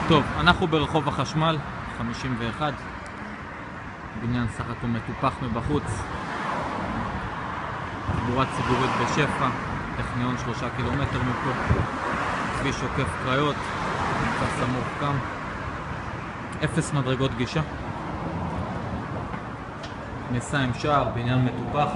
טוב, אנחנו ברחוב החשמל, 51. בניין סך הכל מטופח מבחוץ. תחבורה ציבורית בשפע, טכניון 3 קילומטר מפה. כביש עוקף קריות, נמצא סמוך כאן. 0 מדרגות גישה. כניסה עם שער, בניין מטופח.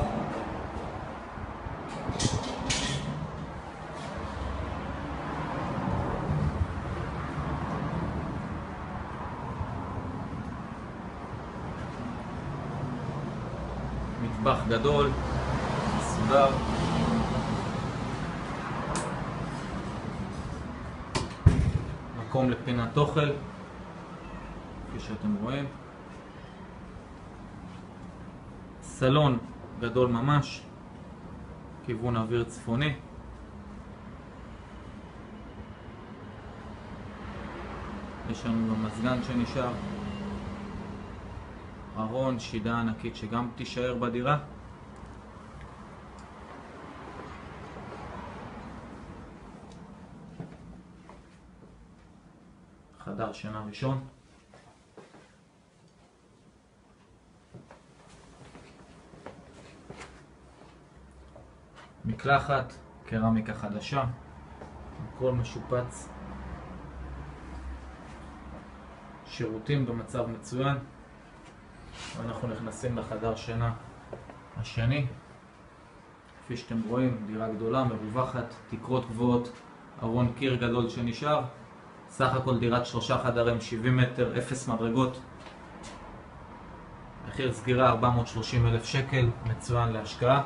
מטבח גדול, מסודר. מקום לפינת אוכל, כפי שאתם רואים. סלון גדול ממש, כיוון אוויר צפוני. יש לנו גם מזגן שנשאר. ארון, שידה ענקית שגם תישאר בדירה. חדר שינה ראשון. מקלחת, קרמיקה חדשה, הכל משופץ. שירותים במצב מצוין. ואנחנו נכנסים לחדר שינה השני. כפי שאתם רואים, דירה גדולה, מרווחת, תקרות גבוהות, ארון קיר גדול שנשאר. סך הכל דירת 3 חדרים, 70 מטר, 0 מדרגות. מחיר סגירה 430,000 שקל, מצוין להשקעה.